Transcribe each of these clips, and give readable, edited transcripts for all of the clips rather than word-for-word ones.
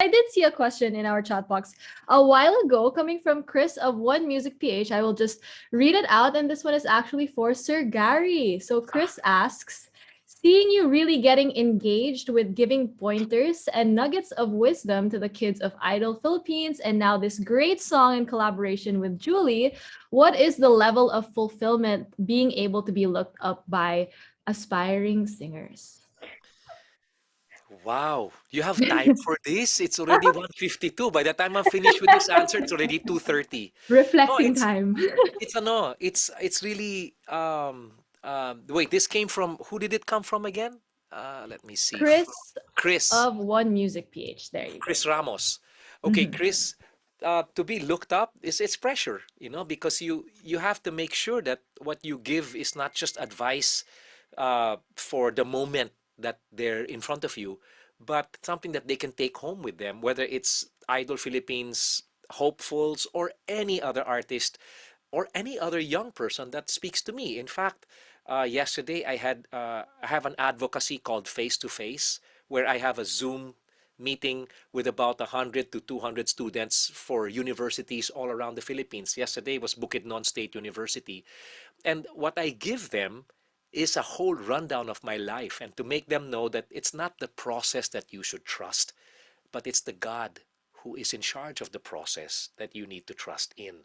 I did see a question in our chat box a while ago coming from Chris of One Music PH. I will just read it out, and this one is actually for Sir Gary. So Chris asks, seeing you really getting engaged with giving pointers and nuggets of wisdom to the kids of Idol Philippines, and now this great song in collaboration with Julie, what is the level of fulfillment being able to be looked up by aspiring singers? Wow, you have time for this? It's already 1:52. By the time I'm finished with this answer, it's already 2:30. No, Reflecting time. it's really wait, this came from, who did it come from again? Let me see. From Chris Chris. of One Music PH. There you go. Chris Ramos. Okay, Mhm. Chris, to be looked up is, it's pressure, because you have to make sure that what you give is not just advice for the moment that they're in front of you, but something that they can take home with them, whether it's Idol Philippines hopefuls or any other artist or any other young person that speaks to me. In fact, yesterday I have an advocacy called Face to Face, where I have a Zoom meeting with about 100 to 200 students for universities all around the Philippines. Yesterday was Bukidnon State University. And what I give them is a whole rundown of my life, and to make them know that it's not the process that you should trust, but it's the God who is in charge of the process that you need to trust in.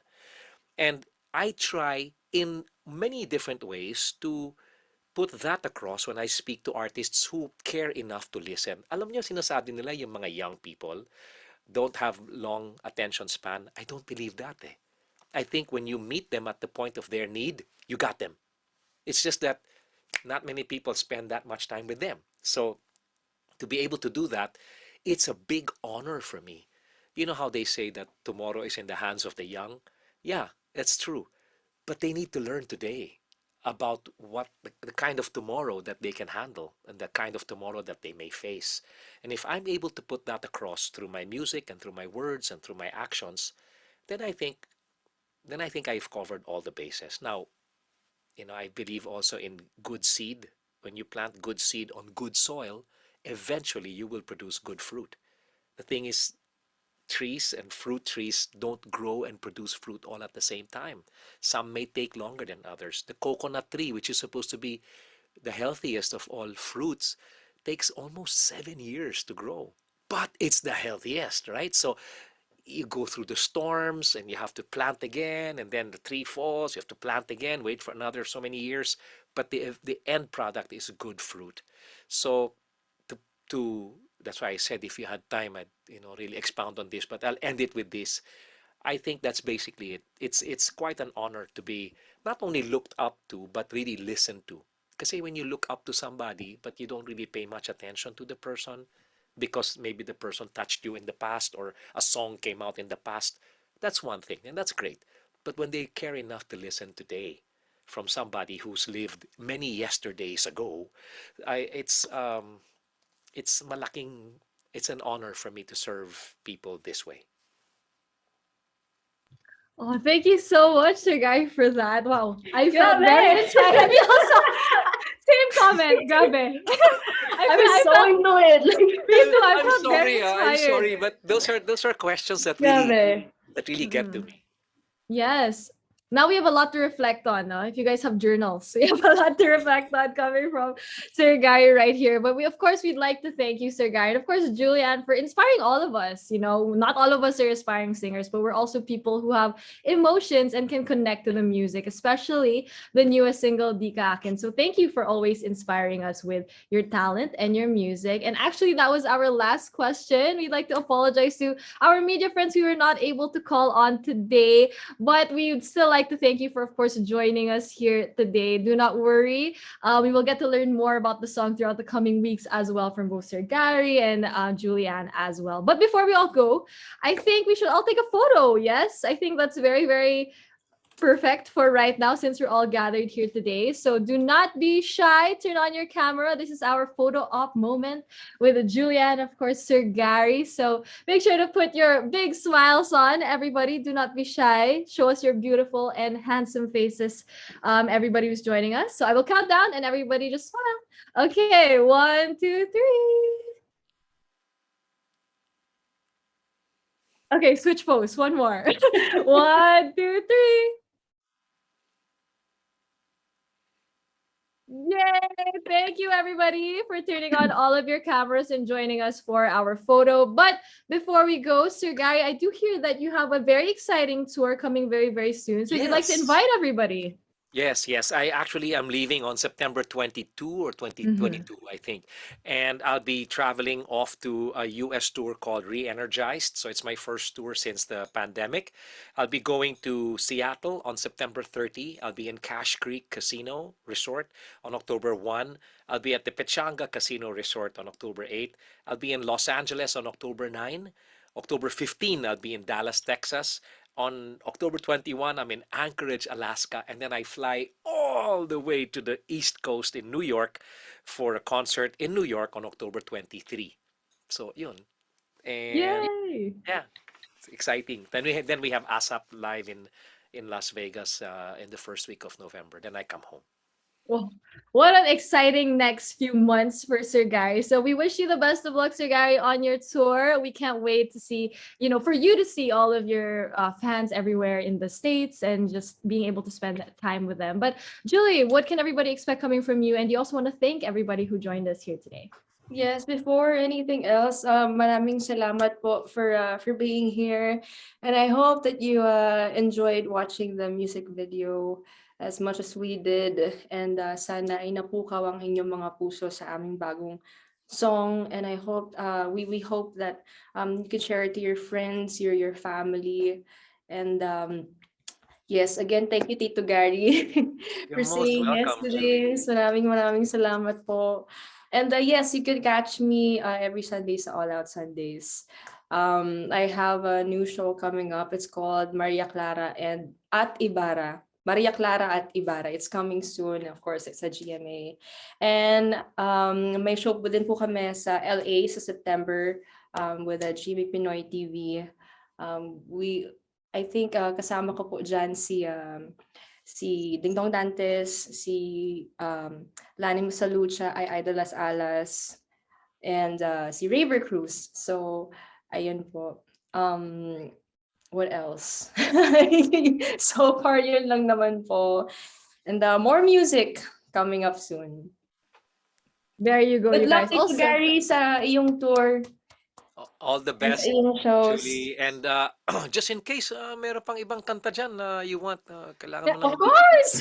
And I try in many different ways to put that across when I speak to artists who care enough to listen. Alam niyo, sinasabi nila yung mga young people don't have long attention span. I don't believe that eh. I think when you meet them at the point of their need, you got them. It's just that not many people spend that much time with them. So to be able to do that, it's a big honor for me. You know how they say that tomorrow is in the hands of the young? Yeah, that's true. But they need to learn today about what the kind of tomorrow that they can handle and the kind of tomorrow that they may face. And if I'm able to put that across through my music and through my words and through my actions, then I think I've covered all the bases. Now, I believe also in good seed. When you plant good seed on good soil, eventually you will produce good fruit. The thing is, trees and fruit trees don't grow and produce fruit all at the same time. Some may take longer than others. The coconut tree, which is supposed to be the healthiest of all fruits, takes almost 7 years to grow. But it's the healthiest, right? So you go through the storms and you have to plant again, and then the tree falls, you have to plant again, wait for another so many years. But the end product is good fruit. So to to that's why I said if you had time, I'd really expound on this, but I'll end it with this. I think that's basically it. It's quite an honor to be not only looked up to, but really listened to. Because when you look up to somebody, but you don't really pay much attention to the person, because maybe the person touched you in the past or a song came out in the past, that's one thing, and that's great. But when they care enough to listen today from somebody who's lived many yesterdays ago, it's malaking, it's an honor for me to serve people this way. Oh, thank you so much, Sir Guy, for that. Wow, I felt very Grabe! inspired. And you also, same comment, grabe. I'm I so felt, into it. me too, I I'm felt very sorry, I'm inspired. sorry, but those are questions Grabe. that really get to Mm-mm. me. Yes. Now we have a lot to reflect on, no? If you guys have journals, we have a lot to reflect on coming from Sir Guy right here. But of course, we'd like to thank you, Sir Guy, and of course, Julianne, for inspiring all of us. Not all of us are aspiring singers, but we're also people who have emotions and can connect to the music, especially the newest single, Ka Akin. So thank you for always inspiring us with your talent and your music. And actually, that was our last question. We'd like to apologize to our media friends we were not able to call on today, but we would still like to thank you for, of course, joining us here today. Do not worry. We will get to learn more about the song throughout the coming weeks as well from both Sir Gary and Julianne as well. But before we all go, I think we should all take a photo. Yes, I think that's very, very perfect for right now since we're all gathered here today. So do not be shy. Turn on your camera. This is our photo op moment with Julianne, of course, Sir Gary. So make sure to put your big smiles on. Everybody, do not be shy. Show us your beautiful and handsome faces. Everybody who's joining us. So I will count down and everybody just smile. Okay, 1, 2, 3. Okay, switch pose. One more. One, two, three. Yay! Thank you, everybody, for turning on all of your cameras and joining us for our photo. But before we go, Sir Gary, I do hear that you have a very exciting tour coming very, very soon. So, if you'd like to Yes. invite everybody. Yes, yes. I actually am leaving on September 22 or Mhm. 2022, I think. And I'll be traveling off to a US tour called Re-Energized. So it's my first tour since the pandemic. I'll be going to Seattle on September 30. I'll be in Cache Creek Casino Resort on October 1. I'll be at the Pechanga Casino Resort on October 8. I'll be in Los Angeles on October 9. October 15, I'll be in Dallas, Texas. On October 21, I'm in Anchorage, Alaska, and then I fly all the way to the East Coast in New York for a concert in New York on October 23. So, yun. And Yay! yeah, it's exciting. Then we have ASAP live in Las Vegas in the first week of November. Then I come home. Well, what an exciting next few months for Sir Gary. So we wish you the best of luck, Sir Gary, on your tour. We can't wait to see, for you to see all of your fans everywhere in the States and just being able to spend that time with them. But Julie, what can everybody expect coming from you? And you also want to thank everybody who joined us here today. Yes, before anything else, maraming salamat po for being here. And I hope that you enjoyed watching the music video as much as we did. And sana ay napukaw ang inyong mga puso sa aming bagong song. And I hope we hope that you can share it to your friends, your family. And yes, again, thank you, Tito Gary, You're for most saying yes welcome, to Julie. this. Maraming salamat po. And yes, you can catch me every Sunday sa All Out Sundays. I have a new show coming up. It's called Maria Clara and at Ibarra. Maria Clara at Ibarra. It's coming soon. Of course, it's a GMA. And may show po din po kami sa LA sa September with a GMA Pinoy TV. We I think kasama ko po dyan si Dingdong Dantes, si Lani Masalucha, ay Idolas Alas, and si Raver Cruz. So, ayun po. What else? So far, yun lang naman po. And more music coming up soon. There you go, Good you luck, guys. Tito Also, Gary, sa iyong tour All the and sa best, iyong shows. Julie. And just in case meron pang ibang kanta dyan na you want, kailangan Yeah, mo of ng course!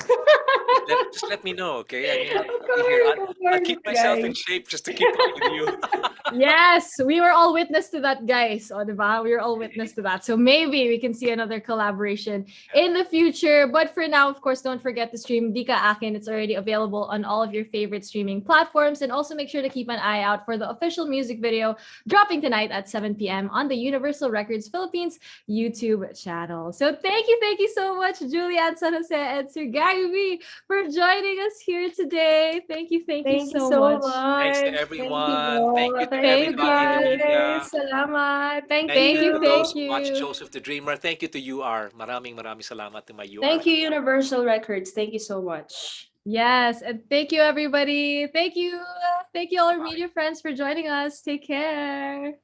just let me know, okay? I mean, Of I'll be here. course, of I'll course, keep myself in guys. shape just to keep up with you. yes, we were all witness to that, guys. O, diba? We were all witness to that. So maybe we can see another collaboration in the future. But for now, of course, don't forget to stream Ka Akin. It's already available on all of your favorite streaming platforms. And also make sure to keep an eye out for the official music video dropping tonight at 7 p.m. on the Universal Records Philippines YouTube channel. So thank you so much, Julianne San Jose and Sir Gary V, for joining us here today. Thank you Thank you so so much. Thanks to much. Thank you everyone. Thank po. you to Thank Thank you everybody in the you. media. guys. Salamat. Thank Thank Thank you you, to you. those thank who watch you. Joseph the Dreamer. Thank you to UR. Maraming salamat to my UR Thank you, family. Universal Records. Thank you so much. Yes, and thank you, everybody. Thank you. Thank you, all our Bye. media friends, for joining us. Take care.